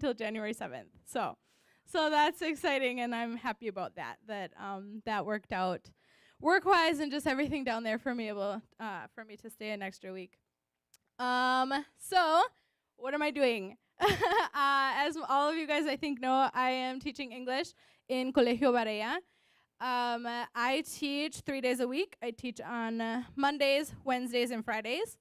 till January 7th. So that's exciting, and I'm happy about that. That worked out work-wise and just everything down there for me to stay an extra week. So what am I doing? As all of you guys I think know, I am teaching English in Colegio Barea. I teach 3 days a week. I teach on Mondays, Wednesdays, and Fridays.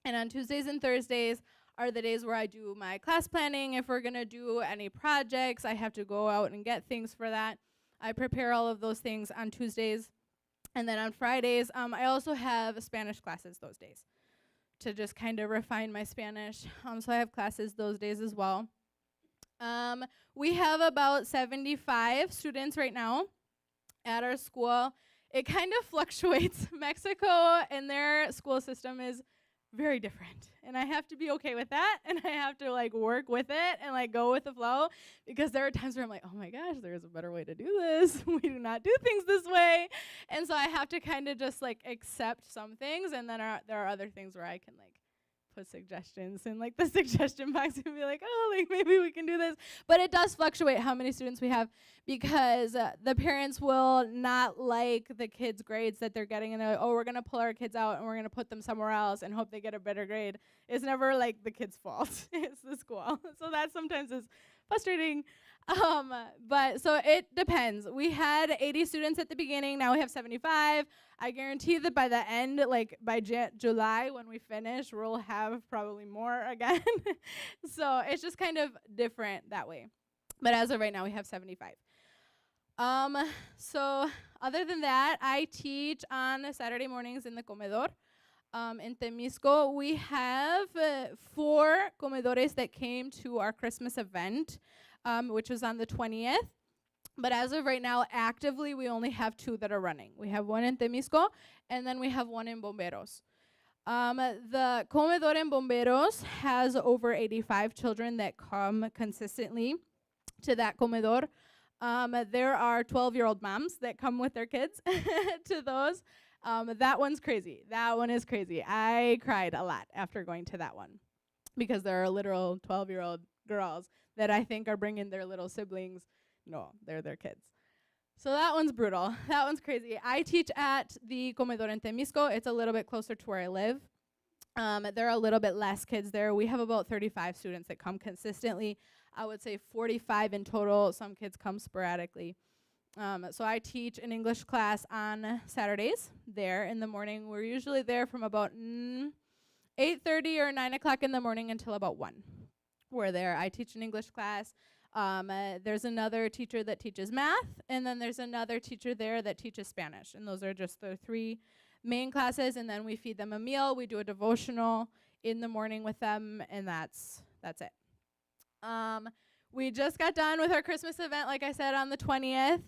And on Tuesdays and Thursdays are the days where I do my class planning. If we're going to do any projects, I have to go out and get things for that. I prepare all of those things on Tuesdays. And then on Fridays, I also have Spanish classes those days to just kind of refine my Spanish. So I have classes those days as well. We have about 75 students right now at our school. It kind of fluctuates. Mexico and their school system is very different, and I have to be okay with that, and I have to like work with it and like go with the flow, because there are times where I'm like, oh my gosh, there's a better way to do this. We do not do things this way. And so I have to kind of just like accept some things, and then there are other things where I can like put suggestions in like the suggestion box and be like, oh, like maybe we can do this. But it does fluctuate how many students we have, because the parents will not like the kids' grades that they're getting, and they're like, oh, we're going to pull our kids out and we're going to put them somewhere else and hope they get a better grade. It's never like the kid's fault. It's the school. So that sometimes is frustrating. But so it depends. We had 80 students at the beginning. Now we have 75. I guarantee that by the end, like by July when we finish, we'll have probably more again. So it's just kind of different that way. But as of right now, we have 75. So other than that, I teach on Saturday mornings in the comedor. In Temisco, we have 4 comedores that came to our Christmas event, which was on the 20th. But as of right now, actively, we only have 2 that are running. We have one in Temisco, and then we have one in Bomberos. The comedor in Bomberos has over 85 children that come consistently to that comedor. There are 12-year-old moms that come with their kids to those. That one's crazy. That one is crazy. I cried a lot after going to that one, because there are literal 12-year-old girls that I think are bringing their little siblings. No, they're their kids. So that one's brutal. That one's crazy. I teach at the comedor in Temisco. It's a little bit closer to where I live. There are a little bit less kids there. We have about 35 students that come consistently. I would say 45 in total. Some kids come sporadically. So I teach an English class on Saturdays there in the morning. We're usually there from about 8:30 or 9 o'clock in the morning until about 1. We're there. I teach an English class. There's another teacher that teaches math, and then there's another teacher there that teaches Spanish. And those are just the 3 main classes, and then we feed them a meal. We do a devotional in the morning with them, and that's it. We just got done with our Christmas event, like I said, on the 20th.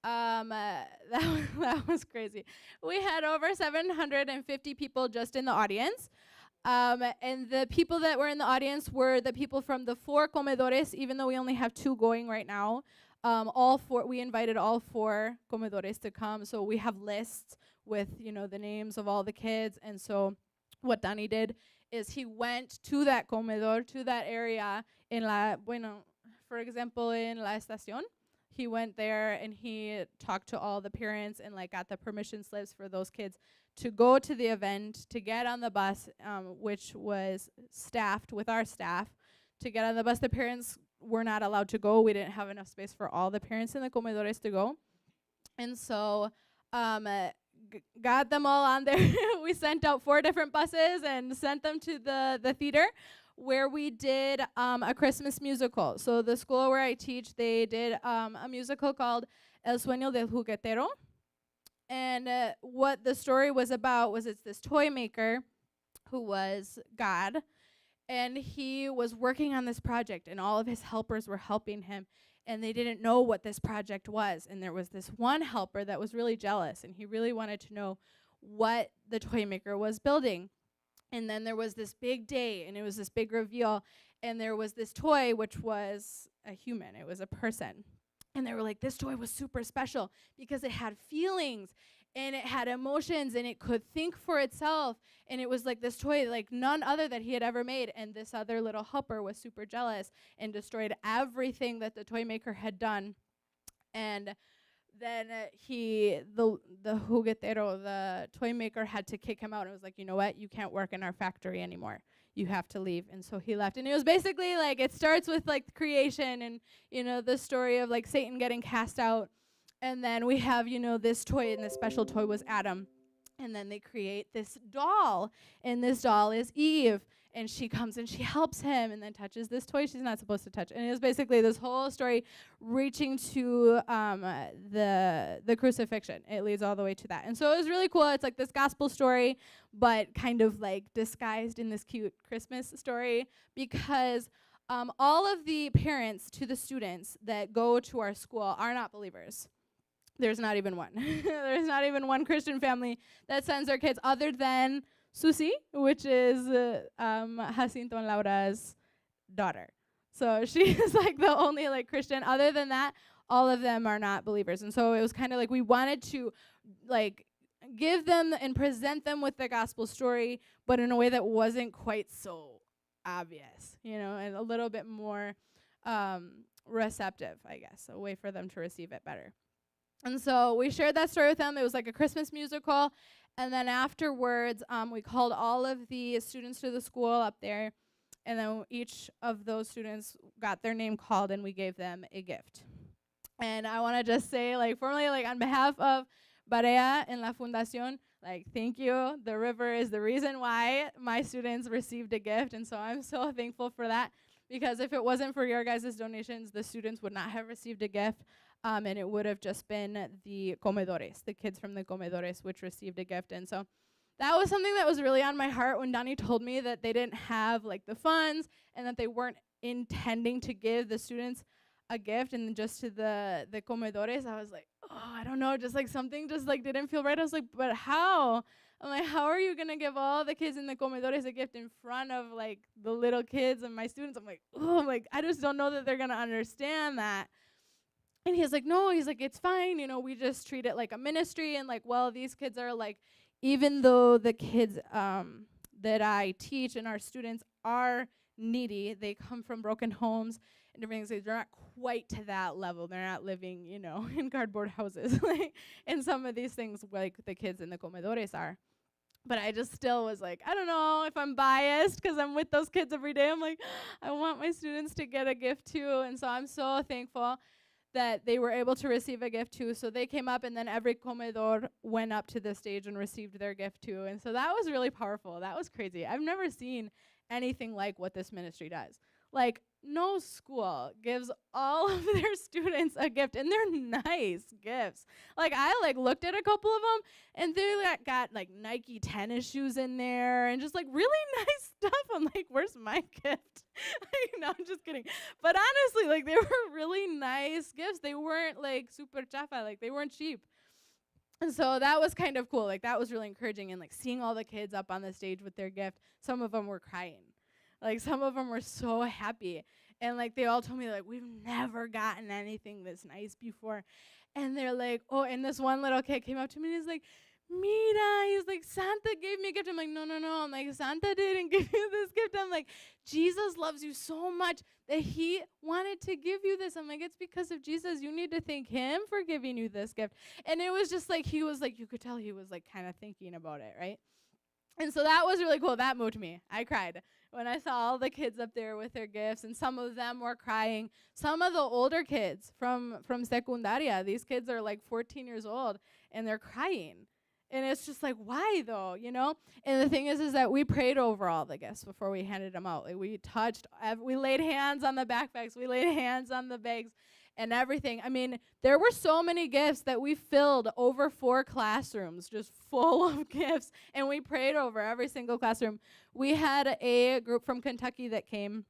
That was crazy. We had over 750 people just in the audience. And the people that were in the audience were the people from the 4 comedores, even though we only have 2 going right now. We invited all 4 comedores to come. So we have lists with, the names of all the kids. And so what Danny did is he went to that comedor, to that area for example, in La Estación. He went there and he talked to all the parents and got the permission slips for those kids to go to the event, to get on the bus, which was staffed with our staff. To get on the bus, the parents were not allowed to go. We didn't have enough space for all the parents in the comedores to go. And so got them all on there. We sent out 4 different buses and sent them to the theater, where we did a Christmas musical. So the school where I teach, they did a musical called El Sueño del Juguetero. And what the story was about was it's this toy maker who was God, and he was working on this project, and all of his helpers were helping him, and they didn't know what this project was. And there was this one helper that was really jealous, and he really wanted to know what the toy maker was building. And then there was this big day, and it was this big reveal, and there was this toy, which was a human. It was a person. And they were like, this toy was super special because it had feelings, and it had emotions, and it could think for itself, and it was like this toy like none other that he had ever made. And this other little helper was super jealous and destroyed everything that the toy maker had done. And then the juguetero, the toy maker, had to kick him out. And was like, you know what, you can't work in our factory anymore, you have to leave. And so he left. And it was basically like, it starts with like creation, and the story of like Satan getting cast out. And then we have, this toy, and this special toy was Adam. And then they create this doll, and this doll is Eve. And she comes and she helps him, and then touches this toy she's not supposed to touch. And it was basically this whole story reaching to the crucifixion. It leads all the way to that. And so it was really cool. It's like this gospel story, but kind of like disguised in this cute Christmas story, because all of the parents to the students that go to our school are not believers. There's not even one. There's not even one Christian family that sends their kids, other than Susie, which is Jacinto and Laura's daughter. So she is like the only like Christian. Other than that, all of them are not believers. And so it was kind of like we wanted to like give them and present them with the gospel story, but in a way that wasn't quite so obvious, and a little bit more receptive, I guess, a way for them to receive it better. And so we shared that story with them. It was like a Christmas musical. And then afterwards, we called all of the students to the school up there. And then each of those students got their name called, and we gave them a gift. And I want to just say, like, formally, like, on behalf of Barea and La Fundación, like, thank you. The river is the reason why my students received a gift. And so I'm so thankful for that, because if it wasn't for your guys' donations, the students would not have received a gift. And it would have just been the comedores, the kids from the comedores, which received a gift. And so that was something that was really on my heart when Donnie told me that they didn't have like the funds, and that they weren't intending to give the students a gift and just to the comedores. I was like, oh, I don't know, just like something just like didn't feel right. I was like, but how? I'm like, how are you gonna give all the kids in the comedores a gift in front of like the little kids and my students? I'm like, oh, like I just don't know that they're gonna understand that. And he's like, no, he's like, it's fine. We just treat it like a ministry. And like, well, these kids are like, even though the kids that I teach and our students are needy, they come from broken homes and different things. They're not quite to that level. They're not living, in cardboard houses and some of these things like the kids in the comedores are. But I just still was like, I don't know if I'm biased because I'm with those kids every day. I'm like, I want my students to get a gift too. And so I'm so thankful that they were able to receive a gift too. So they came up, and then every comedor went up to the stage and received their gift too. And so that was really powerful. That was crazy. I've never seen anything like what this ministry does. Like, no school gives all of their students a gift, and they're nice gifts. Like, I like looked at a couple of them, and they got like Nike tennis shoes in there and just like really nice stuff. I'm like, where's my gift? No, I'm just kidding. But honestly, like, they were really nice gifts. They weren't like super chafa, like they weren't cheap. And so that was kind of cool. Like, that was really encouraging. And like seeing all the kids up on the stage with their gift, some of them were crying. Like, some of them were so happy. And like, they all told me, like, we've never gotten anything this nice before. And they're like, oh, and this one little kid came up to me and he's like, Mira, he's like, Santa gave me a gift. I'm like, no. I'm like, Santa didn't give you this gift. I'm like, Jesus loves you so much that he wanted to give you this. I'm like, it's because of Jesus. You need to thank him for giving you this gift. And it was just like, he was like, you could tell he was like kind of thinking about it, right? And so that was really cool. That moved me. I cried when I saw all the kids up there with their gifts, and some of them were crying. Some of the older kids from secundaria, these kids are like 14 years old, and they're crying. And it's just like, why though, And the thing is that we prayed over all the gifts before we handed them out. Like, we touched, we laid hands on the backpacks, we laid hands on the bags and everything. I mean, there were so many gifts that we filled over 4 classrooms just full of gifts, and we prayed over every single classroom. We had a group from Kentucky that came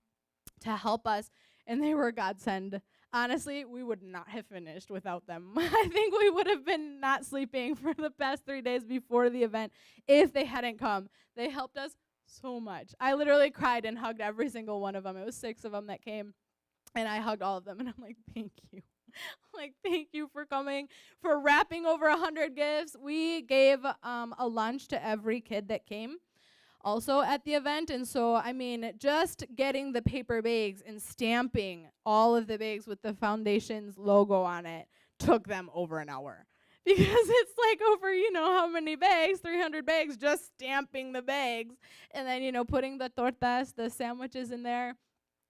to help us, and they were godsend. Honestly, we would not have finished without them. I think we would have been not sleeping for the past 3 days before the event if they hadn't come. They helped us so much. I literally cried and hugged every single one of them. It was 6 of them that came, and I hugged all of them, and I'm like, thank you. Like, thank you for coming, for wrapping over 100 gifts. We gave a lunch to every kid that came also at the event. And so, I mean, just getting the paper bags and stamping all of the bags with the foundation's logo on it took them over an hour. Because it's like over, how many bags, 300 bags, just stamping the bags. And then, putting the tortas, the sandwiches in there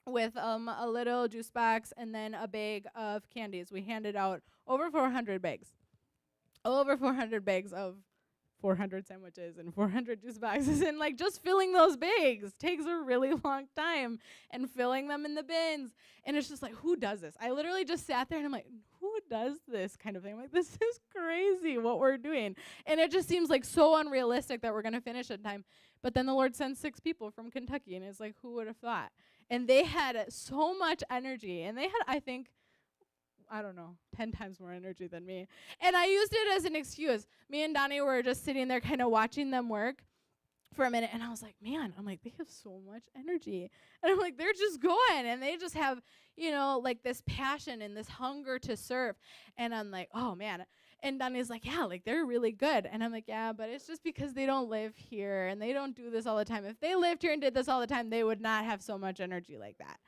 with a little juice box and then a bag of candies. We handed out over 400 bags. Over 400 bags of 400 sandwiches and 400 juice boxes, and like just filling those bags takes a really long time, and filling them in the bins. And it's just like, who does this? I literally just sat there and I'm like, who does this kind of thing? I'm like, this is crazy what we're doing. And it just seems like so unrealistic that we're going to finish in time. But then the Lord sends 6 people from Kentucky, and it's like, who would have thought? And they had so much energy, and they had, I think, I don't know, 10 times more energy than me. And I used it as an excuse. Me and Donnie were just sitting there kind of watching them work for a minute, and I was like, man, they have so much energy. And I'm like, they're just going, and they just have, like this passion and this hunger to serve. And I'm like, oh, man. And Donnie's like, yeah, like they're really good. And I'm like, yeah, but it's just because they don't live here and they don't do this all the time. If they lived here and did this all the time, they would not have so much energy like that.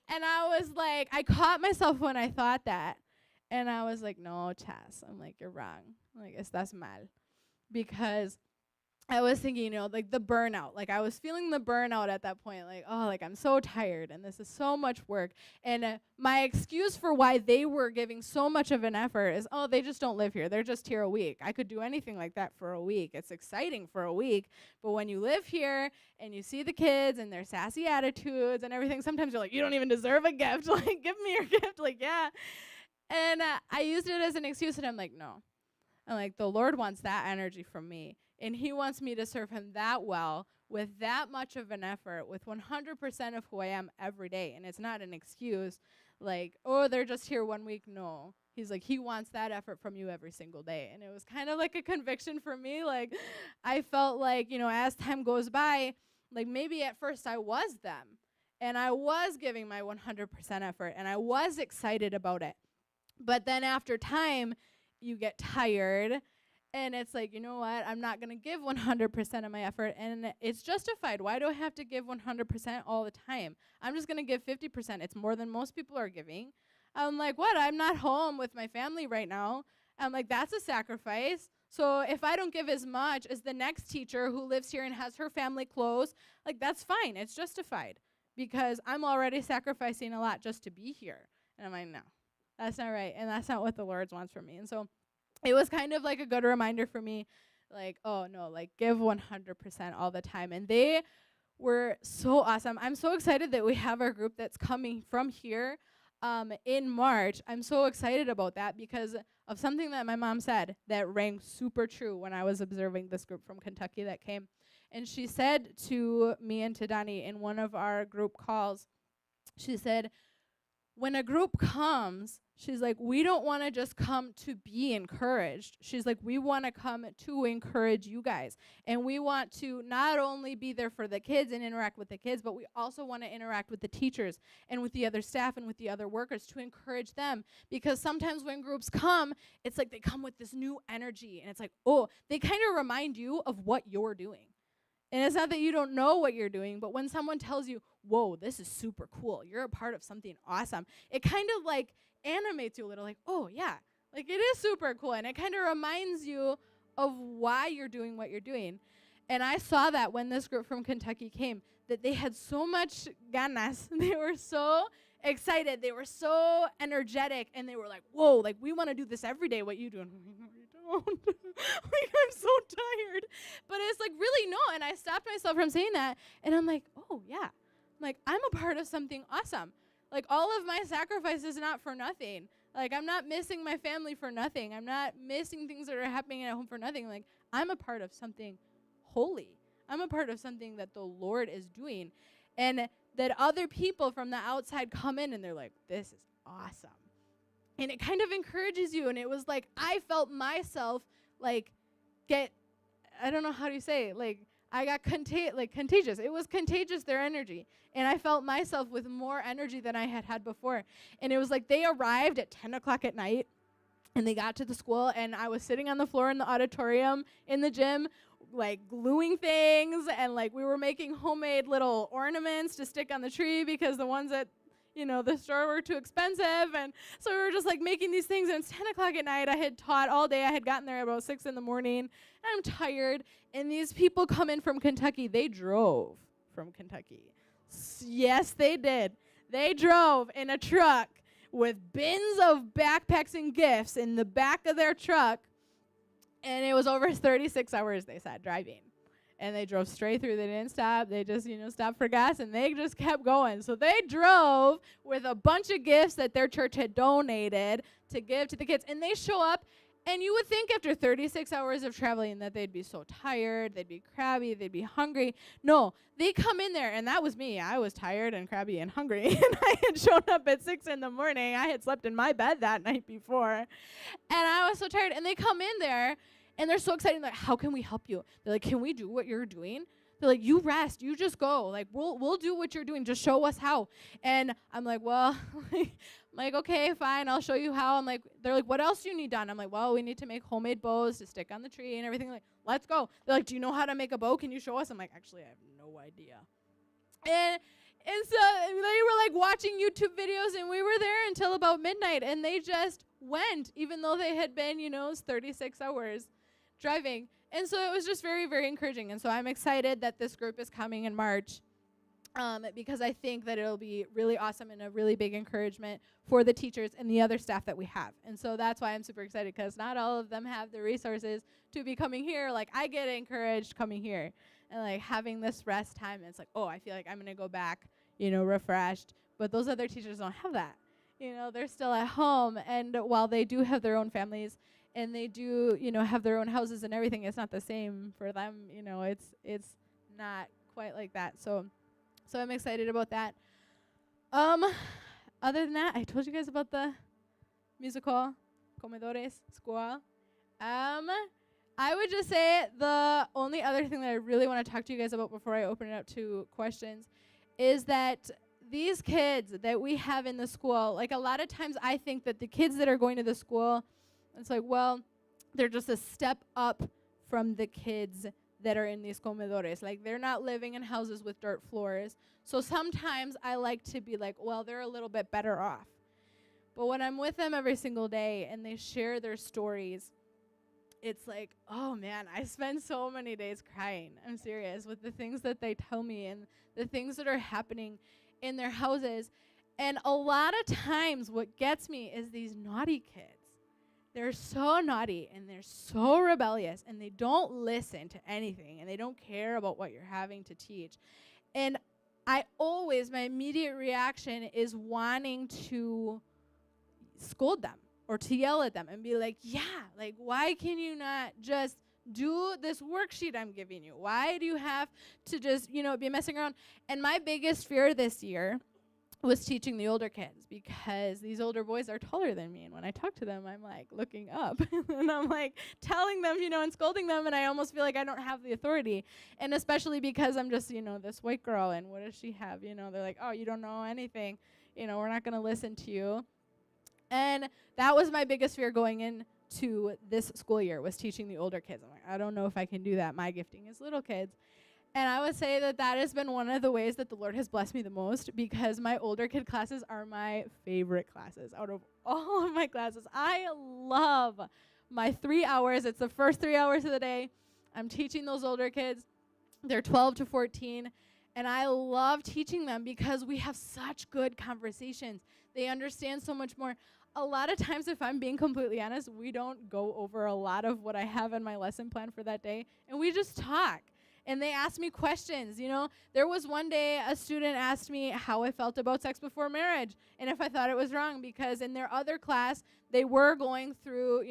And I was like, I caught myself when I thought that. And I was like, no, Chas. I'm like, you're wrong. Like, estás mal. Because I was thinking, like the burnout. Like I was feeling the burnout at that point. Like, oh, like I'm so tired and this is so much work. And my excuse for why they were giving so much of an effort is, oh, they just don't live here. They're just here a week. I could do anything like that for a week. It's exciting for a week. But when you live here and you see the kids and their sassy attitudes and everything, sometimes you're like, you don't even deserve a gift. Like, give me your gift. Like, yeah. And I used it as an excuse, and I'm like, no. I'm like, the Lord wants that energy from me. And he wants me to serve him that well, with that much of an effort, with 100% of who I am every day. And it's not an excuse like, oh, they're just here 1 week. No. He's like, he wants that effort from you every single day. And it was kind of like a conviction for me. Like, I felt like, as time goes by, like maybe at first I was them. And I was giving my 100% effort. And I was excited about it. But then after time, you get tired. And it's like, you know what? I'm not going to give 100% of my effort. And it's justified. Why do I have to give 100% all the time? I'm just going to give 50%. It's more than most people are giving. I'm like, what? I'm not home with my family right now. I'm like, that's a sacrifice. So if I don't give as much as the next teacher who lives here and has her family close, like that's fine. It's justified. Because I'm already sacrificing a lot just to be here. And I'm like, no, that's not right. And that's not what the Lord wants from me. And so it was kind of like a good reminder for me, like, oh, no, like, give 100% all the time. And they were so awesome. I'm so excited that we have our group that's coming from here in March. I'm so excited about that because of something that my mom said that rang super true when I was observing this group from Kentucky that came. And she said to me and to Donnie in one of our group calls, she said, when a group comes, she's like, we don't want to just come to be encouraged. She's like, we want to come to encourage you guys. And we want to not only be there for the kids and interact with the kids, but we also want to interact with the teachers and with the other staff and with the other workers to encourage them. Because sometimes when groups come, it's like they come with this new energy. And it's like, oh, they kind of remind you of what you're doing. And it's not that you don't know what you're doing, but when someone tells you, whoa, this is super cool, you're a part of something awesome, it kind of like animates you a little, like, oh, yeah, like it is super cool. And it kind of reminds you of why you're doing what you're doing. And I saw that when this group from Kentucky came, that they had so much ganas. They were so excited. They were so energetic. And they were like, whoa, like we want to do this every day, what you do. And I'm like, no, you don't. Like, I'm so tired. But it's like, really, no. And I stopped myself from saying that. And I'm like, oh, yeah. Like, I'm a part of something awesome. Like, all of my sacrifice is not for nothing. Like, I'm not missing my family for nothing. I'm not missing things that are happening at home for nothing. Like, I'm a part of something holy. I'm a part of something that the Lord is doing. And that other people from the outside come in and they're like, this is awesome. And it kind of encourages you. And it was like, I felt myself, like, I don't know how to say it. Like, I got contagious. It was contagious, their energy. And I felt myself with more energy than I had had before. And it was like they arrived at 10 o'clock at night, and they got to the school, and I was sitting on the floor in the auditorium in the gym, like gluing things, and like we were making homemade little ornaments to stick on the tree because the ones at the store were too expensive. And so we were just like making these things, and it's 10 o'clock at night. I had taught all day. I had gotten there about 6 in the morning, and I'm tired. And these people come in from Kentucky. They drove from Kentucky. Yes, they did. They drove in a truck with bins of backpacks and gifts in the back of their truck. And it was over 36 hours, they said, driving. And they drove straight through. They didn't stop. They just, stopped for gas, and they just kept going. So they drove with a bunch of gifts that their church had donated to give to the kids. And they show up, and you would think after 36 hours of traveling that they'd be so tired, they'd be crabby, they'd be hungry. No, they come in there, and that was me. I was tired and crabby and hungry, and I had shown up at 6 in the morning. I had slept in my bed that night before, and I was so tired. And they come in there, and they're so excited. Like, how can we help you? They're like, can we do what you're doing? They're like, you rest. You just go. Like, we'll do what you're doing. Just show us how. And I'm like, well, I'm like, okay, fine. I'll show you how. I'm like, they're like, what else do you need done? I'm like, well, we need to make homemade bows to stick on the tree and everything. Like, let's go. They're like, do you know how to make a bow? Can you show us? I'm like, actually, I have no idea. And so they were like watching YouTube videos, and we were there until about midnight, and they just went, even though they had been, 36 hours driving. And so it was just very, very encouraging. And so I'm excited that this group is coming in March, because I think that it'll be really awesome and a really big encouragement for the teachers and the other staff that we have. And so that's why I'm super excited, because not all of them have the resources to be coming here. Like, I get encouraged coming here and like having this rest time. And it's like, oh, I feel like I'm going to go back, refreshed. But those other teachers don't have that. They're still at home. And while they do have their own families, and they do, have their own houses and everything, it's not the same for them. It's not quite like that. So I'm excited about that. Other than that, I told you guys about the musical Comedores School. I would just say the only other thing that I really want to talk to you guys about before I open it up to questions is that these kids that we have in the school, like a lot of times I think that the kids that are going to the school, it's like, well, they're just a step up from the kids that are in these comedores. Like, they're not living in houses with dirt floors. So sometimes I like to be like, well, they're a little bit better off. But when I'm with them every single day and they share their stories, it's like, oh, man, I spend so many days crying. I'm serious, with the things that they tell me and the things that are happening in their houses. And a lot of times what gets me is these naughty kids. They're so naughty, and they're so rebellious, and they don't listen to anything, and they don't care about what you're having to teach. And my immediate reaction is wanting to scold them or to yell at them and be like, yeah, like, why can you not just do this worksheet I'm giving you? Why do you have to just, be messing around? And my biggest fear this year was teaching the older kids, because these older boys are taller than me, and when I talk to them, I'm like looking up and I'm like telling them, and scolding them, and I almost feel like I don't have the authority. And especially because I'm just, this white girl, and what does she have? They're like, oh, you don't know anything, we're not going to listen to you. And that was my biggest fear going into this school year, was teaching the older kids. I'm like, I don't know if I can do that. My gifting is little kids. And I would say that has been one of the ways that the Lord has blessed me the most, because my older kid classes are my favorite classes out of all of my classes. I love my 3 hours. It's the first 3 hours of the day. I'm teaching those older kids. They're 12 to 14. And I love teaching them because we have such good conversations. They understand so much more. A lot of times, if I'm being completely honest, we don't go over a lot of what I have in my lesson plan for that day, and we just talk. And they ask me questions, There was one day a student asked me how I felt about sex before marriage and if I thought it was wrong, because in their other class, they were going through,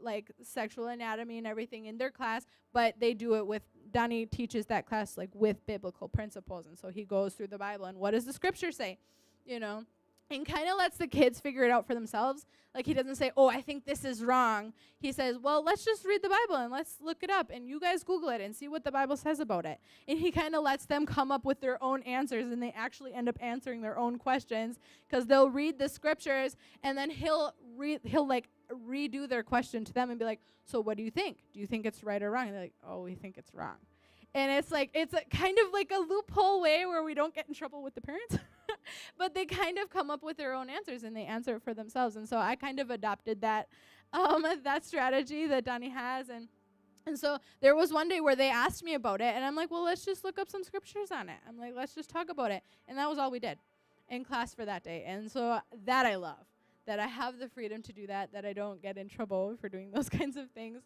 like sexual anatomy and everything in their class, but they do it with, Donnie teaches that class like with biblical principles. And so he goes through the Bible and what does the scripture say, and kind of lets the kids figure it out for themselves. Like, he doesn't say, oh, I think this is wrong. He says, well, let's just read the Bible and let's look it up, and you guys Google it and see what the Bible says about it. And he kind of lets them come up with their own answers, and they actually end up answering their own questions because they'll read the scriptures, and then he'll like redo their question to them and be like, so what do you think? Do you think it's right or wrong? And they're like, oh, we think it's wrong. And it's like, it's a kind of like a loophole way where we don't get in trouble with the parents. But they kind of come up with their own answers, and they answer it for themselves. And so I kind of adopted that strategy that Donnie has. And so there was one day where they asked me about it, and I'm like, well, let's just look up some scriptures on it. I'm like, let's just talk about it. And that was all we did in class for that day. And so that I love, that I have the freedom to do that I don't get in trouble for doing those kinds of things.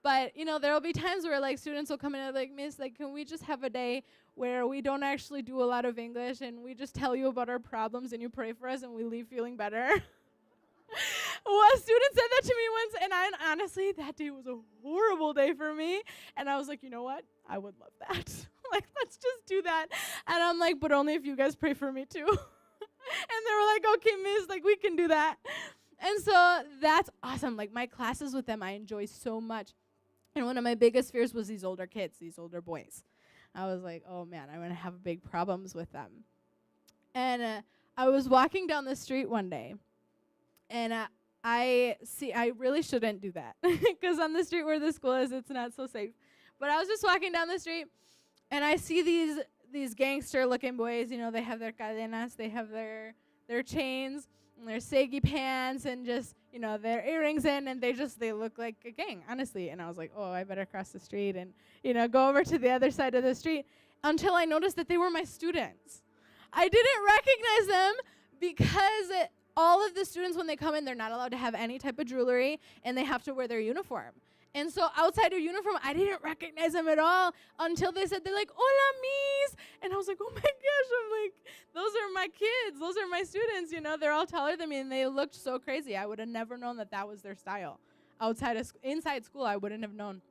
But, there will be times where, like, students will come in and like, Miss, like, can we just have a day where we don't actually do a lot of English and we just tell you about our problems and you pray for us and we leave feeling better? Well, a student said that to me once, and honestly, that day was a horrible day for me. And I was like, you know what? I would love that. Like, let's just do that. And I'm like, but only if you guys pray for me too. And they were like, okay, Miss, like, we can do that. And so that's awesome. Like, my classes with them, I enjoy so much. And one of my biggest fears was these older kids, these older boys. I was like, oh, man, I'm going to have big problems with them. And I was walking down the street one day, and I really shouldn't do that because on the street where the school is, it's not so safe. But I was just walking down the street, and I see these gangster-looking boys. They have their cadenas, they have their chains, and their saggy pants, and just, their earrings in, and they look like a gang, honestly. And I was like, oh, I better cross the street and, go over to the other side of the street, until I noticed that they were my students. I didn't recognize them because all of the students, when they come in, they're not allowed to have any type of jewelry, and they have to wear their uniform. And so outside of uniform, I didn't recognize them at all until they're like, hola, Miss. And I was like, oh my gosh, I'm like, those are my kids. Those are my students, they're all taller than me, and they looked so crazy. I would have never known that was their style. Inside school, I wouldn't have known.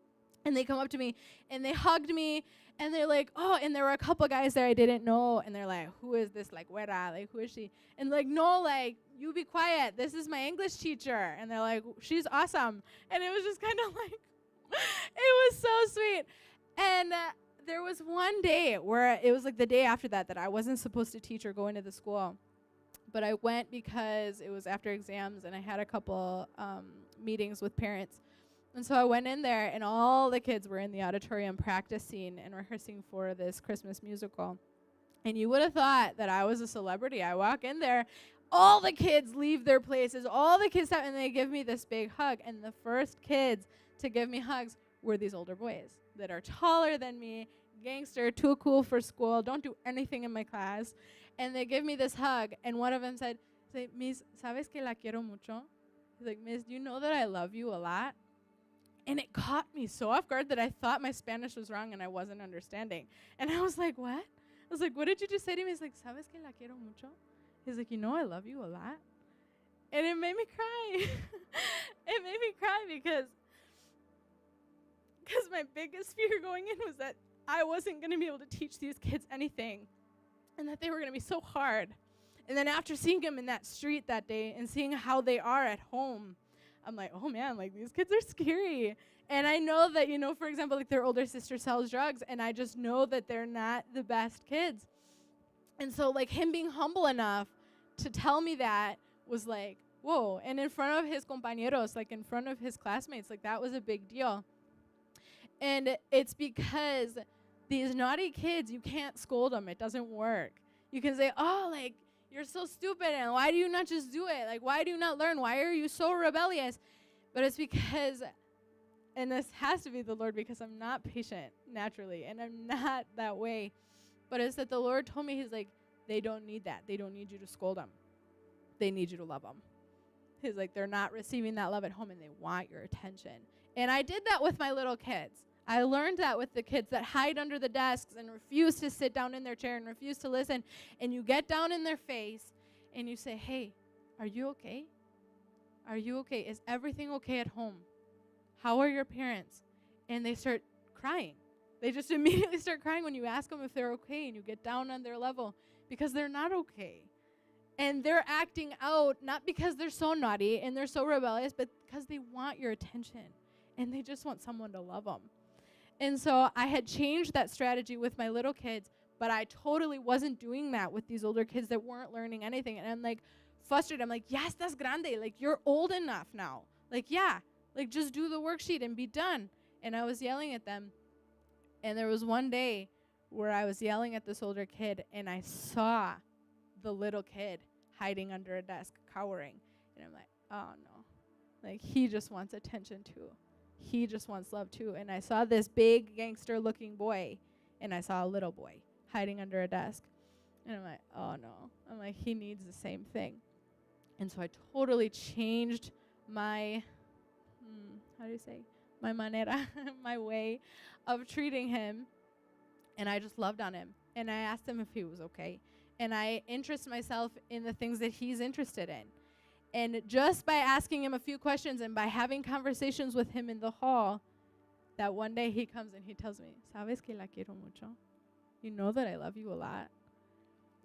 And they come up to me, and they hugged me, and they're like, oh, and there were a couple guys there I didn't know, and they're like, who is this, like, güera, like, who is she? And like, no, like, you be quiet, this is my English teacher. And they're like, she's awesome. And it was just kind of like, it was so sweet. And there was one day where it was like the day after that I wasn't supposed to teach or go into the school. But I went because it was after exams, and I had a couple meetings with parents. And so I went in there, and all the kids were in the auditorium practicing and rehearsing for this Christmas musical. And you would have thought that I was a celebrity. I walk in there, all the kids leave their places, all the kids stop, and they give me this big hug. And the first kids to give me hugs were these older boys that are taller than me, gangster, too cool for school, don't do anything in my class. And they give me this hug, and one of them said, Miss, ¿sabes que la quiero mucho? He's like, Miss, do you know that I love you a lot? And it caught me so off guard that I thought my Spanish was wrong and I wasn't understanding. And I was like, what? I was like, what did you just say to me? He's like, ¿sabes que la quiero mucho? He's like, I love you a lot. And it made me cry. It made me cry because my biggest fear going in was that I wasn't going to be able to teach these kids anything, and that they were going to be so hard. And then after seeing them in that street that day and seeing how they are at home, I'm like, oh man, like, these kids are scary. And I know that, for example, like, their older sister sells drugs, and I just know that they're not the best kids. And so, like, him being humble enough to tell me that was like, whoa. And in front of his compañeros, like, in front of his classmates, like, that was a big deal. And it's because these naughty kids, you can't scold them. It doesn't work. You can say, oh, like, you're so stupid, and why do you not just do it? Like, why do you not learn? Why are you so rebellious? But it's because, and this has to be the Lord, because I'm not patient naturally, and I'm not that way. But it's that the Lord told me, he's like, they don't need that. They don't need you to scold them. They need you to love them. He's like, they're not receiving that love at home, and they want your attention. And I did that with my little kids. I learned that with the kids that hide under the desks and refuse to sit down in their chair and refuse to listen. And you get down in their face and you say, hey, are you okay? Are you okay? Is everything okay at home? How are your parents? And they start crying. They just immediately start crying when you ask them if they're okay, and you get down on their level, because they're not okay. And they're acting out, not because they're so naughty and they're so rebellious, but because they want your attention and they just want someone to love them. And so I had changed that strategy with my little kids, but I totally wasn't doing that with these older kids that weren't learning anything. And I'm like frustrated. I'm like, yes, that's grande. Like, you're old enough now. Like, yeah, like just do the worksheet and be done. And I was yelling at them. And there was one day where I was yelling at this older kid and I saw the little kid hiding under a desk, cowering. And I'm like, oh no. Like, he just wants attention too. He just wants love too. And I saw this big gangster looking boy and I saw a little boy hiding under a desk. And I'm like, oh no. I'm like, he needs the same thing. And so I totally changed my, my manera, my way of treating him. And I just loved on him. And I asked him if he was okay. And I interest myself in the things that he's interested in. And just by asking him a few questions and by having conversations with him in the hall, that one day he comes and he tells me, ¿Sabes que la quiero mucho? You know that I love you a lot.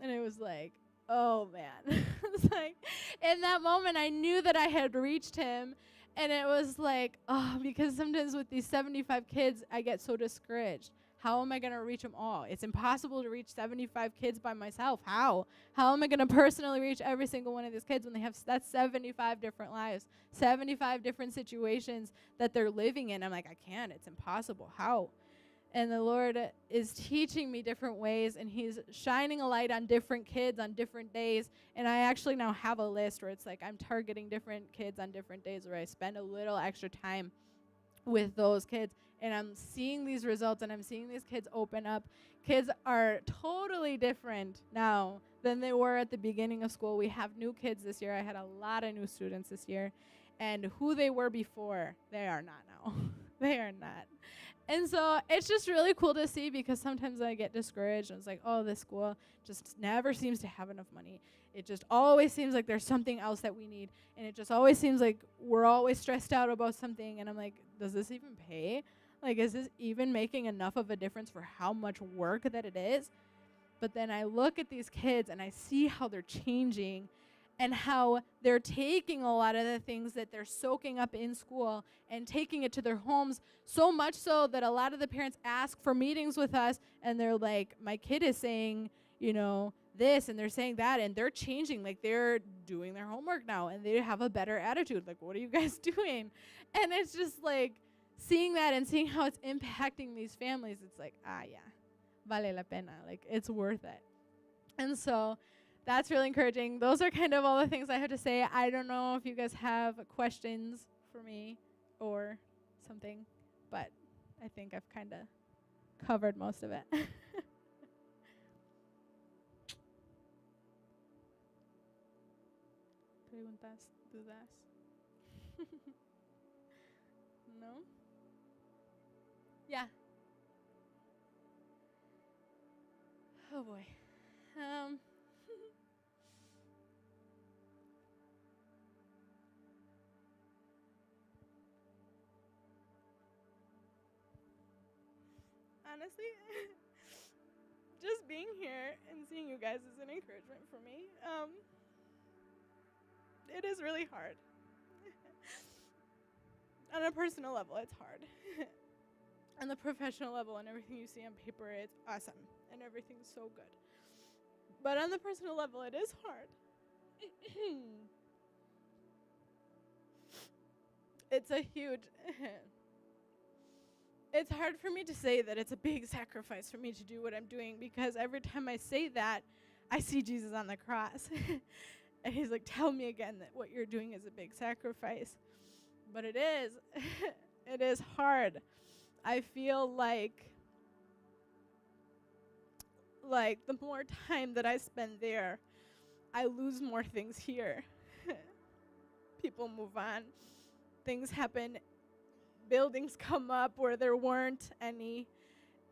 And it was like, oh man. It's like, in that moment, I knew that I had reached him. And it was like, oh, because sometimes with these 75 kids, I get so discouraged. How am I going to reach them all? It's impossible to reach 75 kids by myself. How? How am I going to personally reach every single one of these kids when they have, that's 75 different lives, 75 different situations that they're living in? I'm like, I can't. It's impossible. How? And the Lord is teaching me different ways, and he's shining a light on different kids on different days. And I actually now have a list where it's like I'm targeting different kids on different days where I spend a little extra time with those kids. And I'm seeing these results, and I'm seeing these kids open up. Kids are totally different now than they were at the beginning of school. We have new kids this year. I had a lot of new students this year. And who they were before, they are not now. They are not. And so it's just really cool to see, because sometimes I get discouraged and it's like, oh, this school just never seems to have enough money. It just always seems like there's something else that we need. And it just always seems like we're always stressed out about something. And I'm like, does this even pay? Like, is this even making enough of a difference for how much work that it is? But then I look at these kids and I see how they're changing and how they're taking a lot of the things that they're soaking up in school and taking it to their homes, so much so that a lot of the parents ask for meetings with us, and they're like, my kid is saying, you know, this, and they're saying that, and they're changing. Like, they're doing their homework now, and they have a better attitude. Like, what are you guys doing? And it's just like seeing that and seeing how it's impacting these families. It's like, yeah, vale la pena. Like, it's worth it. And so that's really encouraging. Those are kind of all the things I have to say. I don't know if you guys have questions for me or something, but I think I've kind of covered most of it. Preguntas, dudas? No? Yeah. Oh boy. Honestly, just being here and seeing you guys is an encouragement for me. It is really hard. On a personal level, it's hard. On the professional level and everything you see on paper, it's awesome. And everything's so good. But on the personal level, it is hard. It's a huge... It's hard for me to say that it's a big sacrifice for me to do what I'm doing, because every time I say that, I see Jesus on the cross. And he's like, tell me again that what you're doing is a big sacrifice. But it is. It is hard. I feel like the more time that I spend there, I lose more things here. People move on. Things happen. Buildings come up where there weren't any.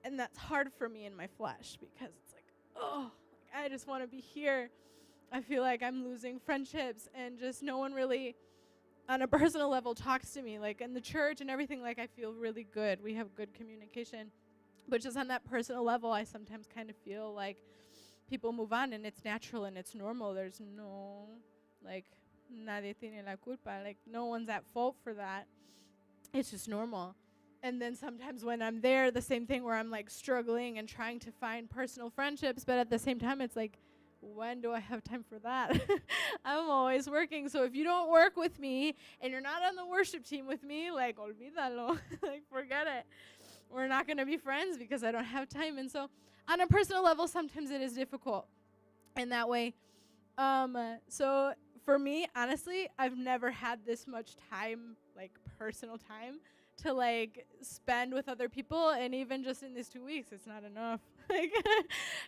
And that's hard for me in my flesh, because it's like, oh, I just want to be here. I feel like I'm losing friendships, and just no one really on a personal level talks to me. Like in the church and everything, like I feel really good. We have good communication. But just on that personal level, I sometimes kind of feel like people move on, and it's natural and it's normal. There's no, like, nadie tiene la culpa. Like, no one's at fault for that. It's just normal. And then sometimes when I'm there, the same thing where I'm like struggling and trying to find personal friendships, but at the same time, it's like, when do I have time for that? I'm always working. So if you don't work with me and you're not on the worship team with me, like, olvídalo. Like, forget it. We're not going to be friends because I don't have time. And so on a personal level, sometimes it is difficult in that way. So for me, honestly, I've never had this much time, like personal time, to like spend with other people. And even just in these 2 weeks, it's not enough. Like,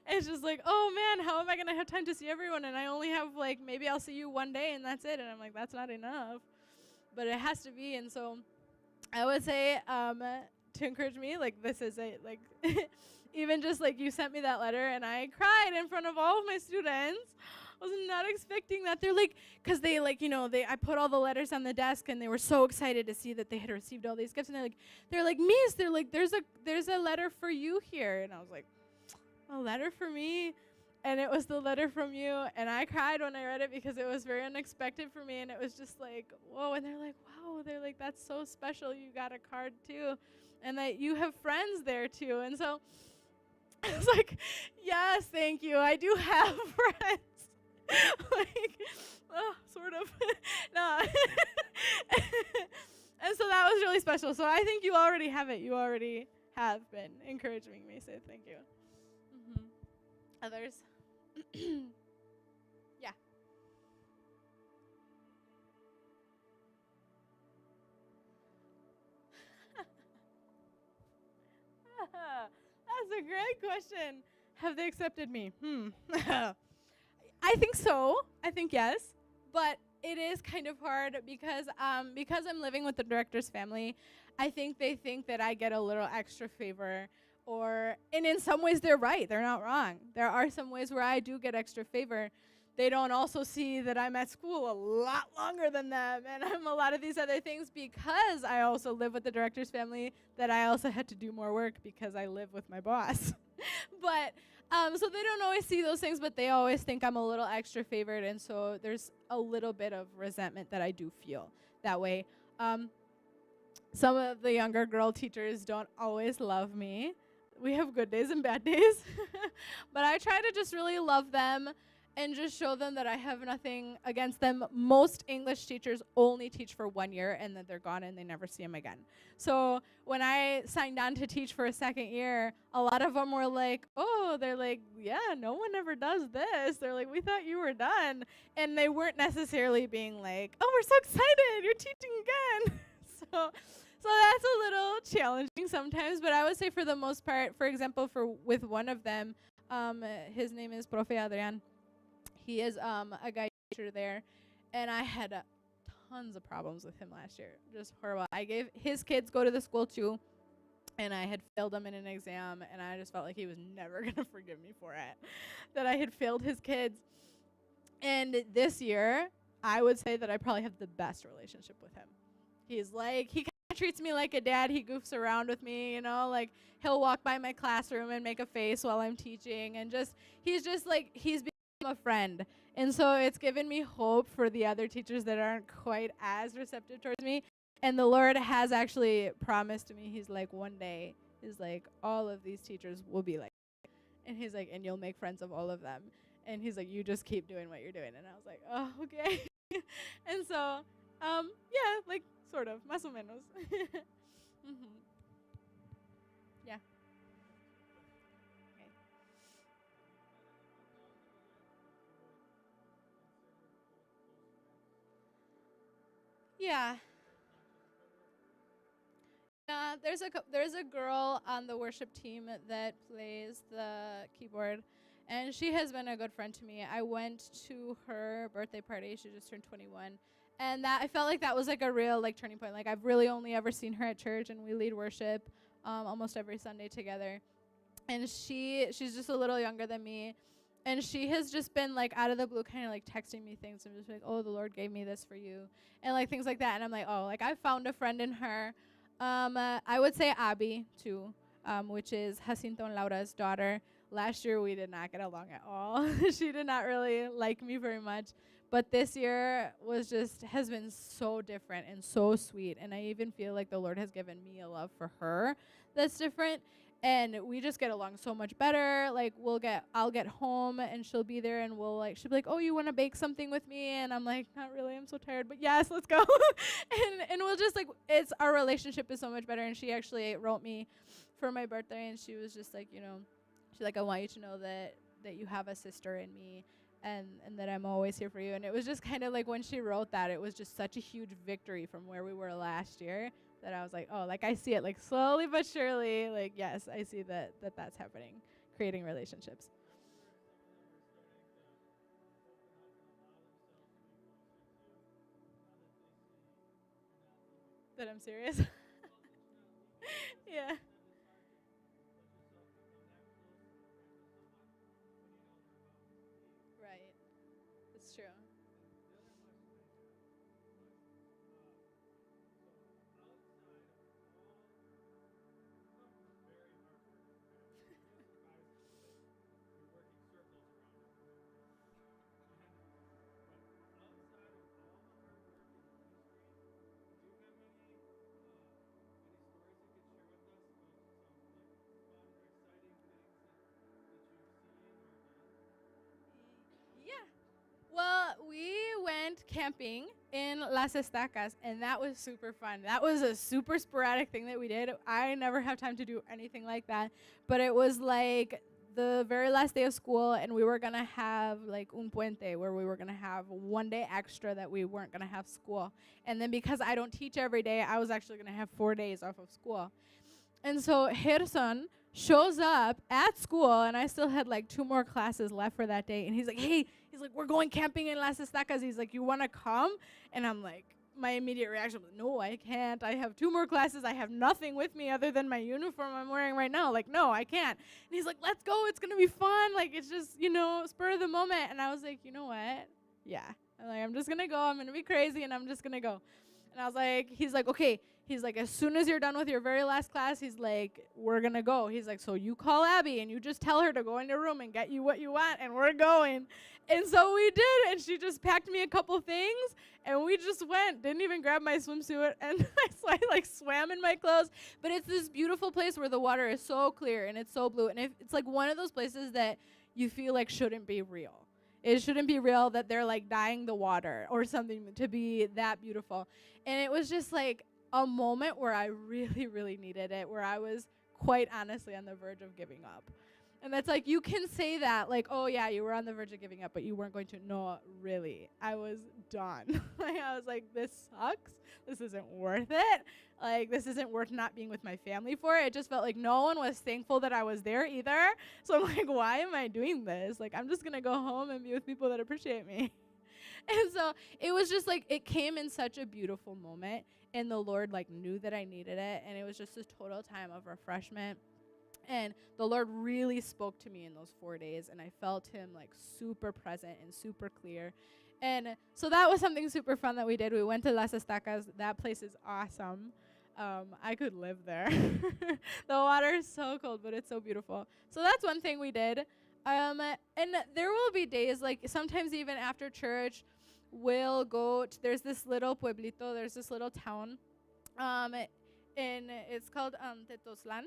it's just like, oh man, how am I gonna have time to see everyone? And I only have like, maybe I'll see you one day and that's it. And I'm like, that's not enough, but it has to be. And so I would say, to encourage me, like, this is it. Like, even just like you sent me that letter and I cried in front of all of my students. I was not expecting that. They're like, because they like, I put all the letters on the desk and they were so excited to see that they had received all these gifts. And they're like, Miss, they're like, there's a letter for you here. And I was like, a letter for me? And it was the letter from you. And I cried when I read it because it was very unexpected for me. And it was just like, whoa. And they're like, wow. They're like, that's so special. You got a card too. And that you have friends there too. And so I was like, yes, thank you. I do have friends. Like, sort of. No. And so that was really special. So I think you already have it. You already have been encouraging me. So thank you. Others? Yeah. That's a great question. Have they accepted me? I think so. I think yes. But it is kind of hard because I'm living with the director's family. I think they think that I get a little extra favor, and in some ways they're right. They're not wrong. There are some ways where I do get extra favor. They don't also see that I'm at school a lot longer than them, and I'm a lot of these other things because I also live with the director's family, that I also had to do more work because I live with my boss. But so they don't always see those things, but they always think I'm a little extra favored, and so there's a little bit of resentment that I do feel that way. Some of the younger girl teachers don't always love me. We have good days and bad days. But I try to just really love them and just show them that I have nothing against them. Most English teachers only teach for 1 year and then they're gone and they never see them again. So when I signed on to teach for a second year, a lot of them were like, oh, they're like, yeah, no one ever does this. They're like, we thought you were done. And they weren't necessarily being like, oh, we're so excited, you're teaching again. So that's a little challenging sometimes, but I would say for the most part, for example, with one of them, his name is Profe Adrian. He is a guy teacher there, and I had tons of problems with him last year, just horrible. His kids go to the school too, and I had failed him in an exam, and I just felt like he was never going to forgive me for it, that I had failed his kids. And this year, I would say that I probably have the best relationship with him. He's like, he treats me like a dad. He goofs around with me, like he'll walk by my classroom and make a face while I'm teaching, and he's become a friend. And so it's given me hope for the other teachers that aren't quite as receptive towards me. And the Lord has actually promised to me, he's like, one day, he's like, all of these teachers will be like, and he's like, and you'll make friends of all of them. And he's like, you just keep doing what you're doing. And I was like, oh, okay. And so, yeah, like, sort of, más o menos. Yeah. Okay. Yeah. There's a girl on the worship team that plays the keyboard, and she has been a good friend to me. I went to her birthday party. She just turned 21. And that I felt like that was like a real like turning point. Like I've really only ever seen her at church, and we lead worship almost every Sunday together. And she's just a little younger than me, and she has just been like out of the blue, kind of like texting me things and just like, oh, the Lord gave me this for you, and like things like that. And I'm like, oh, like I found a friend in her. I would say Abby too, which is Jacinto and Laura's daughter. last year we did not get along at all. She did not really like me very much. But this year has been so different and so sweet. And I even feel like the Lord has given me a love for her that's different. And we just get along so much better. Like I'll get home and she'll be there and she'll be like, oh, you want to bake something with me? And I'm like, not really, I'm so tired, but yes, let's go. and we'll just our relationship is so much better. And she actually wrote me for my birthday and she was just like, she's like, I want you to know that you have a sister in me. And that I'm always here for you. And it was just kind of like when she wrote that, it was just such a huge victory from where we were last year that I was like, oh, like I see it like slowly but surely. Like, yes, I see that's happening, creating relationships. That I'm serious. Yeah. Right. It's true. Yeah. Well, we went camping in Las Estacas, and that was super fun. That was a super sporadic thing that we did. I never have time to do anything like that, but it was like the very last day of school, and we were going to have like un puente, where we were going to have one day extra that we weren't going to have school. And then because I don't teach every day, I was actually going to have 4 days off of school. And so Gerson shows up at school, and I still had like 2 more classes left for that day. And he's like, hey, we're going camping in Las Estacas. He's like, you want to come? And I'm like, my immediate reaction was, no, I can't. I have 2 more classes. I have nothing with me other than my uniform I'm wearing right now. Like, no, I can't. And he's like, let's go. It's going to be fun. Like, it's just, spur of the moment. And I was like, you know what? Yeah. I'm just going to go. I'm going to be crazy, and I'm just going to go. And I was like, he's like, okay. He's like, as soon as you're done with your very last class, he's like, we're going to go. He's like, so you call Abby and you just tell her to go in your room and get you what you want, and we're going. And so we did, and she just packed me a couple things, and we just went. Didn't even grab my swimsuit, and I swam in my clothes. But it's this beautiful place where the water is so clear and it's so blue. And it's like one of those places that you feel like shouldn't be real. It shouldn't be real that they're like dyeing the water or something to be that beautiful. And it was just like a moment where I really, really needed it, where I was quite honestly on the verge of giving up. And that's like, you can say that, like, oh yeah, you were on the verge of giving up, but you weren't going to. No, really, I was done. I was like, this sucks. This isn't worth it. Like, this isn't worth not being with my family for. It just felt like no one was thankful that I was there either. So I'm like, why am I doing this? Like, I'm just going to go home and be with people that appreciate me. And so it was just like, it came in such a beautiful moment, and the Lord like knew that I needed it. And it was just this total time of refreshment. And the Lord really spoke to me in those 4 days, and I felt him like super present and super clear. And so that was something super fun that we did. We went to Las Estacas. That place is awesome. I could live there. The water is so cold, but it's so beautiful. So that's one thing we did. And there will be days, like sometimes even after church, we'll go there's this little pueblito, there's this little town, and it's called Tetoslan.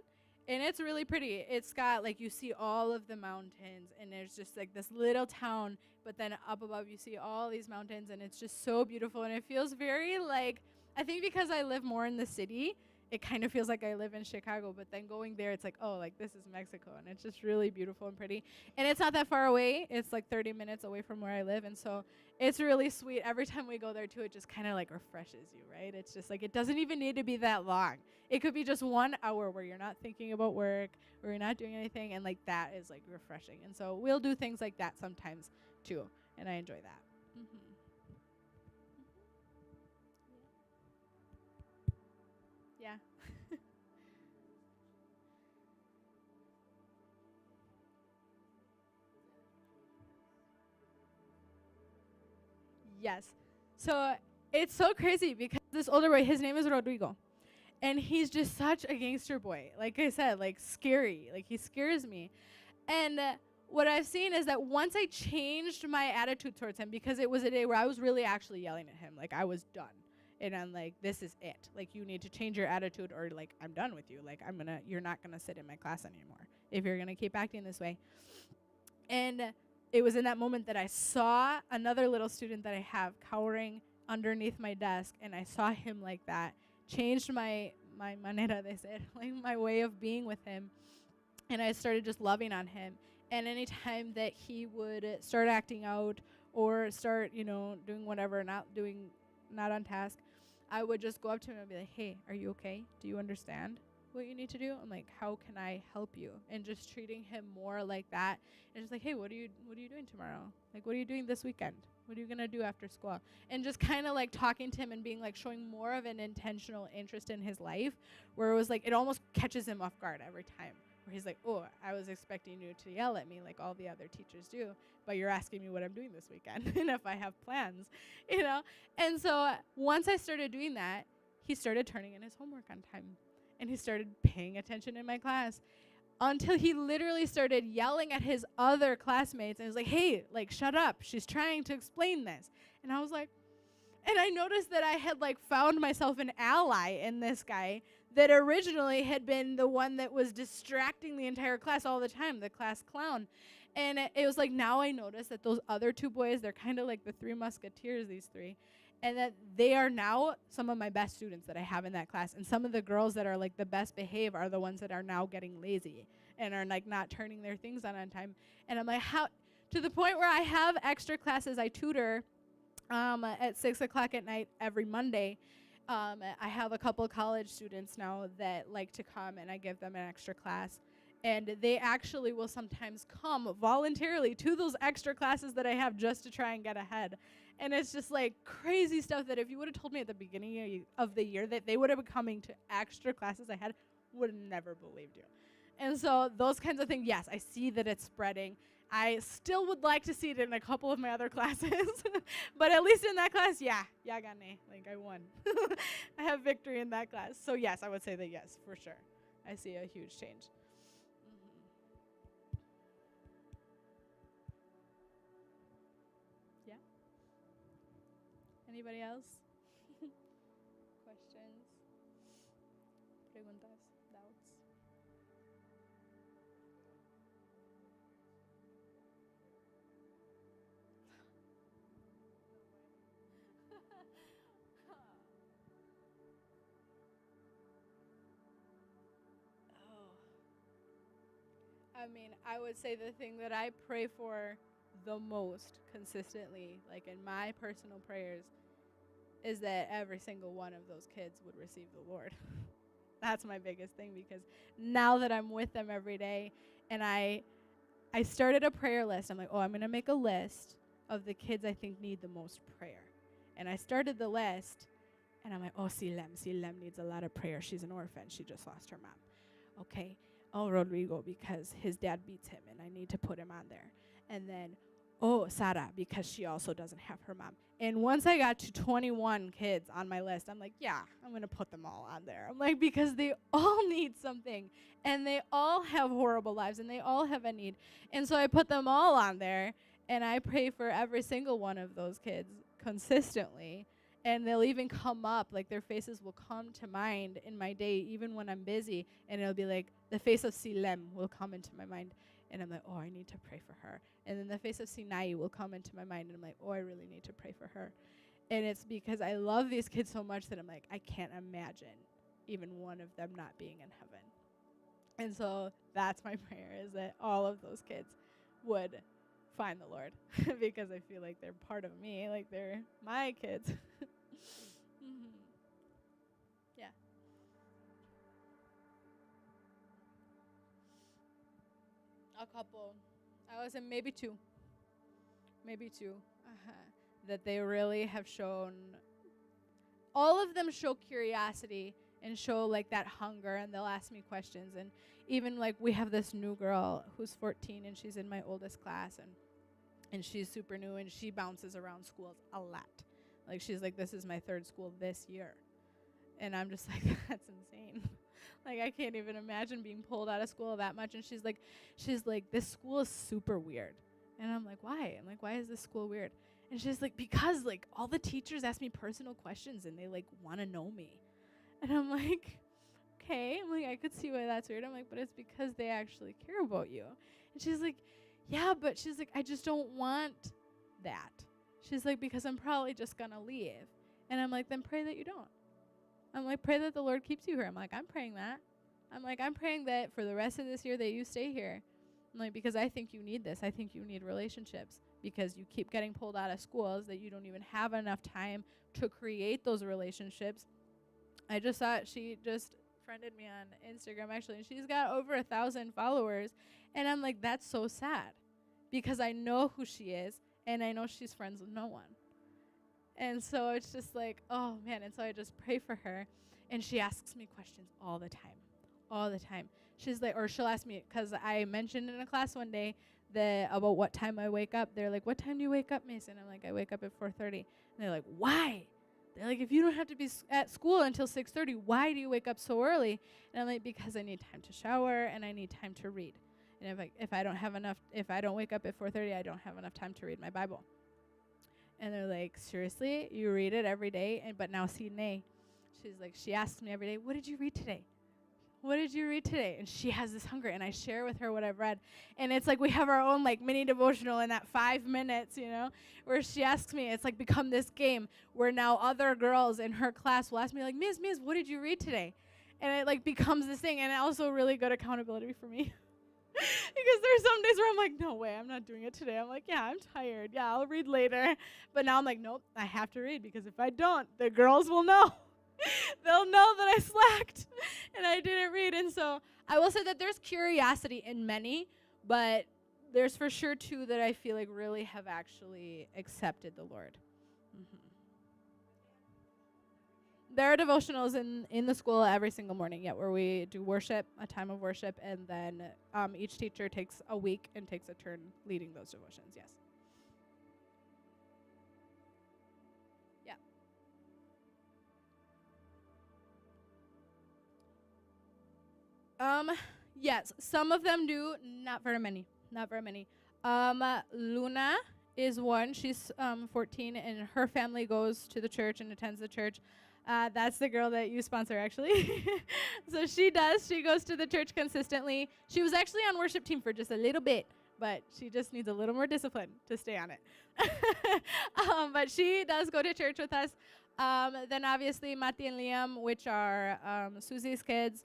And it's really pretty. It's got, like, you see all of the mountains, and there's just, like, this little town, but then up above you see all these mountains, and it's just so beautiful. And it feels very, like, I think because I live more in the city, it kind of feels like I live in Chicago. But then going there, it's like, oh, like, this is Mexico. And it's just really beautiful and pretty. And it's not that far away. It's, like, 30 minutes away from where I live. And so it's really sweet. Every time we go there, too, it just kind of, like, refreshes you, right? It's just, like, it doesn't even need to be that long. It could be just 1 hour where you're not thinking about work, where you're not doing anything, and, like, that is, like, refreshing. And so we'll do things like that sometimes, too, and I enjoy that. Mm-hmm. Yeah. Yes. So it's so crazy because this older boy, his name is Rodrigo. And he's just such a gangster boy. Like I said, like scary. Like he scares me. And what I've seen is that once I changed my attitude towards him, because it was a day where I was really actually yelling at him, like I was done. And I'm like, this is it. Like, you need to change your attitude, or like, I'm done with you. Like, you're not gonna sit in my class anymore if you're gonna keep acting this way. And it was in that moment that I saw another little student that I have cowering underneath my desk, and I saw him like that, changed my manera de ser, like my way of being with him, and I started just loving on him. And anytime that he would start acting out or start, doing whatever, not on task, I would just go up to him and be like, hey, are you okay? Do you understand what you need to do? I'm like, how can I help you? And just treating him more like that. And just like, hey, what are you doing tomorrow? Like, what are you doing this weekend? What are you going to do after school? And just kind of like talking to him and being like showing more of an intentional interest in his life, where it was like, it almost catches him off guard every time. Where he's like, oh, I was expecting you to yell at me like all the other teachers do, but you're asking me what I'm doing this weekend and if I have plans, And so once I started doing that, he started turning in his homework on time, and he started paying attention in my class, until he literally started yelling at his other classmates and was like, hey, like, shut up. She's trying to explain this. And I was like, and I noticed that I had like found myself an ally in this guy that originally had been the one that was distracting the entire class all the time, the class clown. And it was like, now I notice that those other two boys, they're kind of like the three musketeers, these three, and that they are now some of my best students that I have in that class. And some of the girls that are like the best behave are the ones that are now getting lazy and are like not turning their things on time. And I'm like, how, to the point where I have extra classes I tutor at 6 o'clock at night every Monday. I have a couple of college students now that like to come, and I give them an extra class. And they actually will sometimes come voluntarily to those extra classes that I have just to try and get ahead. And it's just like crazy stuff that if you would have told me at the beginning of the year that they would have been coming to extra classes I had, would have never believed you. And so those kinds of things, yes, I see that it's spreading. I still would like to see it in a couple of my other classes. But at least in that class, yeah, gané. Like, I won. I have victory in that class. So yes, I would say that yes, for sure. I see a huge change. Yeah. Anybody else? Questions? Preguntas? Doubts? I mean, I would say the thing that I pray for the most consistently, like in my personal prayers, is that every single one of those kids would receive the Lord. That's my biggest thing, because now that I'm with them every day, and I started a prayer list. I'm like, I'm going to make a list of the kids I think need the most prayer. And I started the list, and I'm like, Silem needs a lot of prayer. She's an orphan. She just lost her mom. Okay. Rodrigo, because his dad beats him, and I need to put him on there. And then, Sara, because she also doesn't have her mom. And once I got to 21 kids on my list, I'm like, yeah, I'm going to put them all on there. I'm like, because they all need something, and they all have horrible lives, and they all have a need. And so I put them all on there, and I pray for every single one of those kids consistently. And they'll even come up, like their faces will come to mind in my day, even when I'm busy. And it'll be like, the face of Silem will come into my mind. And I'm like, I need to pray for her. And then the face of Sinai will come into my mind. And I'm like, I really need to pray for her. And it's because I love these kids so much that I'm like, I can't imagine even one of them not being in heaven. And so that's my prayer, is that all of those kids would find the Lord, because I feel like they're part of me, like they're my kids. Yeah. A couple. I would say maybe two. That they really have shown, all of them show curiosity and show like that hunger, and they'll ask me questions. And even like we have this new girl who's 14, and she's in my oldest class, and she's super new, and she bounces around schools a lot. Like, she's like, this is my third school this year. And I'm just like, that's insane. Like, I can't even imagine being pulled out of school that much. And she's like, this school is super weird. And I'm like, why? I'm like, why is this school weird? And she's like, because, like, all the teachers ask me personal questions and they, like, want to know me. And I'm like, okay. I'm like, I could see why that's weird. I'm like, but it's because they actually care about you. And she's like, yeah, but she's like, I just don't want that. She's like, because I'm probably just going to leave. And I'm like, then pray that you don't. I'm like, pray that the Lord keeps you here. I'm like, I'm praying that. I'm like, I'm praying that for the rest of this year that you stay here. I'm like, because I think you need this. I think you need relationships because you keep getting pulled out of schools that you don't even have enough time to create those relationships. I just saw she just friended me on Instagram, actually, and she's got over 1,000 followers. And I'm like, that's so sad because I know who she is and I know she's friends with no one. And so it's just like, oh, man. And so I just pray for her. And she asks me questions all the time. All the time. She's like, or she'll ask me, because I mentioned in a class one day about what time I wake up. They're like, what time do you wake up, Miss? And I'm like, I wake up at 4:30. And they're like, why? They're like, if you don't have to be at school until 6:30, why do you wake up so early? And I'm like, because I need time to shower and I need time to read. And if I don't wake up at 4:30, I don't have enough time to read my Bible. And they're like, seriously? You read it every day? But now see, Nay, she's like, she asks me every day, what did you read today? What did you read today? And she has this hunger, and I share with her what I've read. And it's like we have our own, like, mini devotional in that 5 minutes, where she asks me. It's like become this game where now other girls in her class will ask me, like, Miss, what did you read today? And it, like, becomes this thing, and also really good accountability for me. Because there's some days where I'm like, no way, I'm not doing it today. I'm like, yeah, I'm tired. Yeah, I'll read later. But now I'm like, nope, I have to read because if I don't, the girls will know. They'll know that I slacked and I didn't read. And so I will say that there's curiosity in many, but there's for sure 2 that I feel like really have actually accepted the Lord. Mm-hmm. There are devotionals in the school every single morning, where we do worship, a time of worship, and then each teacher takes a week and takes a turn leading those devotions, yes. Yeah. Yes, some of them do, not very many. Luna is one. She's 14, and her family goes to the church and attends the church. That's the girl that you sponsor, actually. So she does. She goes to the church consistently. She was actually on worship team for just a little bit, but she just needs a little more discipline to stay on it. But she does go to church with us. Then obviously Mati and Liam, which are Susie's kids,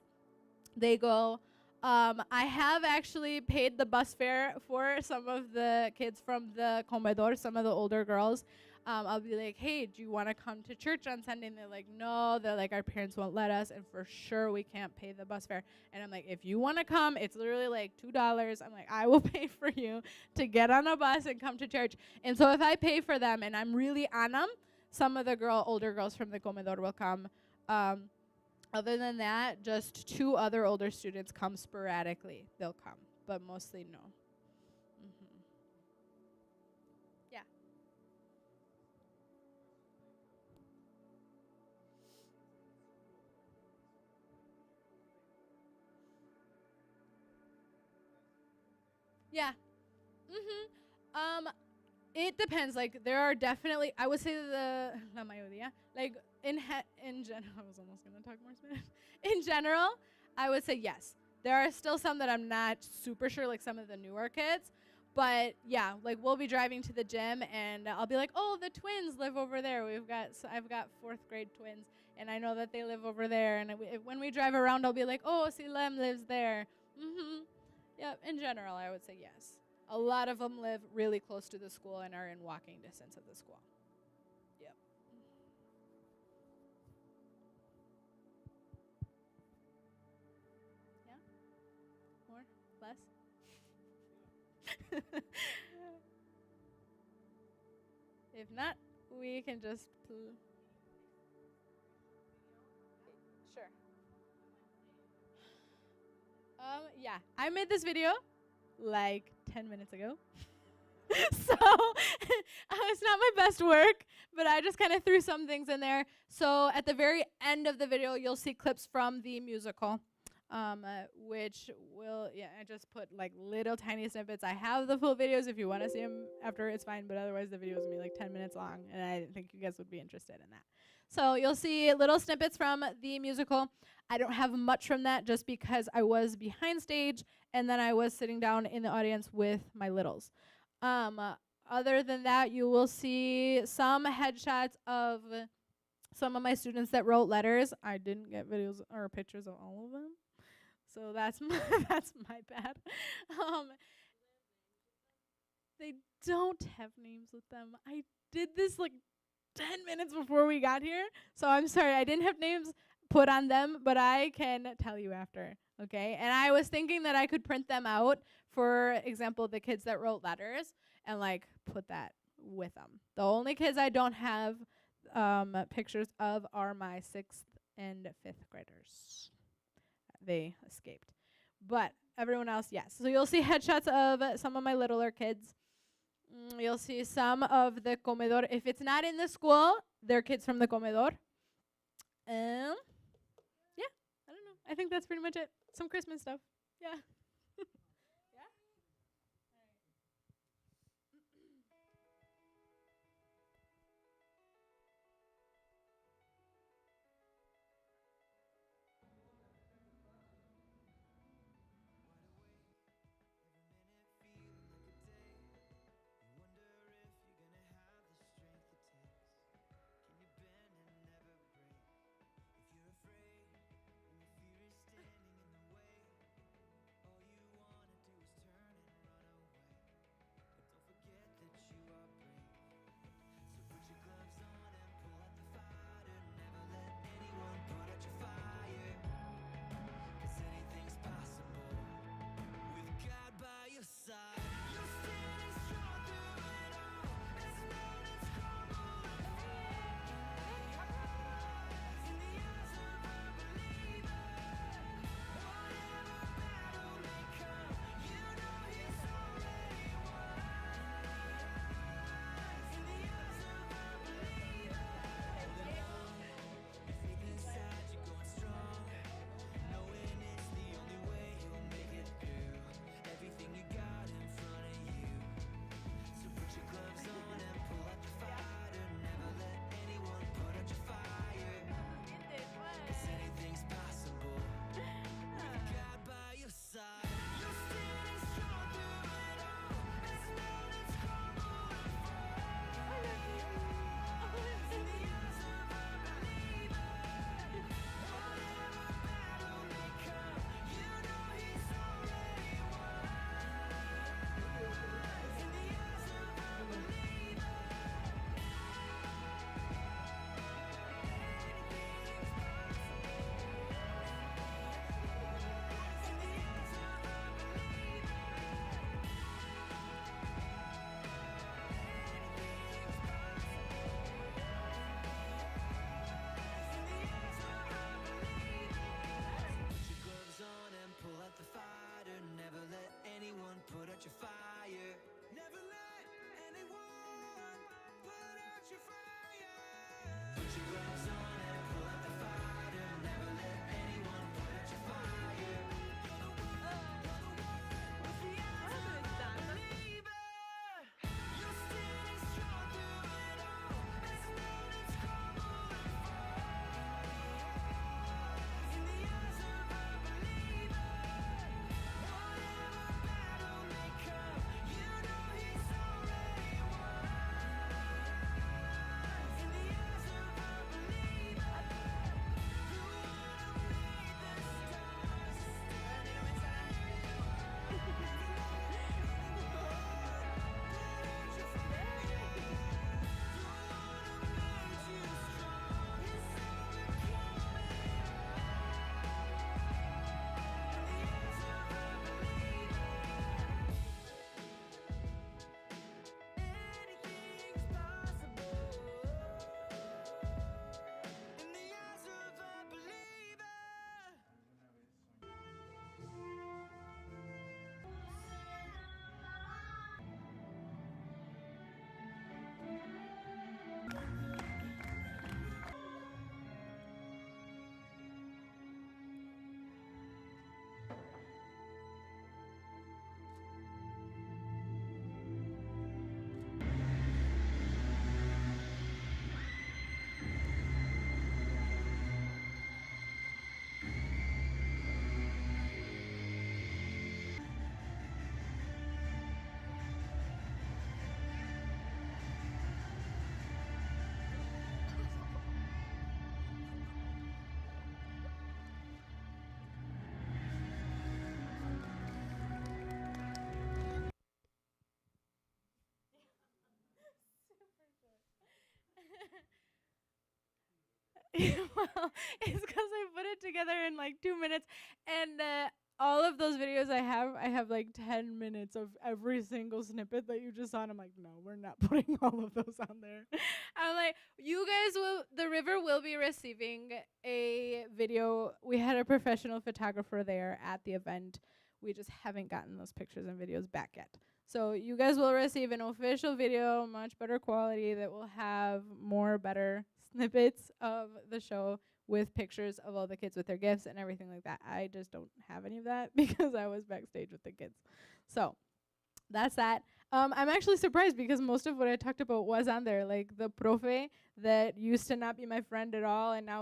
they go. I have actually paid the bus fare for some of the kids from the comedor, some of the older girls. I'll be like, hey, do you want to come to church on Sunday? And they're like, no. They're like, our parents won't let us, and for sure we can't pay the bus fare. And I'm like, if you want to come, it's literally like $2. I'm like, I will pay for you to get on a bus and come to church. And so if I pay for them and I'm really on them, some of the older girls from the comedor will come. Other than that, just 2 other older students come sporadically. They'll come, but mostly no. Mm-hmm. Yeah. Yeah. Mm-hmm. It depends. Like, there are definitely, I would say la mayoría, like, in general, I was almost going to talk more Spanish. In general, I would say yes. There are still some that I'm not super sure, like some of the newer kids. But, yeah, like, we'll be driving to the gym, and I'll be like, oh, the twins live over there. I've got 4th grade twins, and I know that they live over there. And when we drive around, I'll be like, oh, Silem lives there. Mm-hmm. Yeah, in general, I would say yes. A lot of them live really close to the school and are in walking distance of the school. Yep. Yeah? More? Less? If not, we can just... Sure. Yeah, I made this video like 10 minutes ago. So it's not my best work, but I just kind of threw some things in there. So at the very end of the video, you'll see clips from the musical. which will, yeah, I just put like little tiny snippets. I have the full videos if you want to see them after, it's fine, but otherwise the video is gonna be like 10 minutes long, and I didn't think you guys would be interested in that. So you'll see little snippets from the musical. I don't have much from that just because I was behind stage and then I was sitting down in the audience with my littles. Other than that, you will see some headshots of some of my students that wrote letters. I didn't get videos or pictures of all of them, so that's that's my bad. Um, they don't have names with them. I did this like 10 minutes before we got here, so I'm sorry I didn't have names put on them, but I can tell you after, okay? And I was thinking that I could print them out, for example, the kids that wrote letters, and like put that with them. The only kids I don't have pictures of are my 6th and 5th graders. They escaped. But everyone else, yes. So you'll see headshots of some of my littler kids. You'll see some of the comedor. If it's not in the school, they're kids from the comedor. Yeah, I don't know. I think that's pretty much it. Some Christmas stuff. Yeah. Well, it's because I put it together in like 2 minutes, and all of those videos I have like 10 minutes of every single snippet that you just saw, and I'm like, no, we're not putting all of those on there. I'm like, you guys will, the river will be receiving a video. We had a professional photographer there at the event. We just haven't gotten those pictures and videos back yet. So you guys will receive an official video, much better quality, that will have more better snippets of the show with pictures of all the kids with their gifts and everything like that. I just don't have any of that because I was backstage with the kids. So that's that. I'm actually surprised because most of what I talked about was on there. Like the profe that used to not be my friend at all and now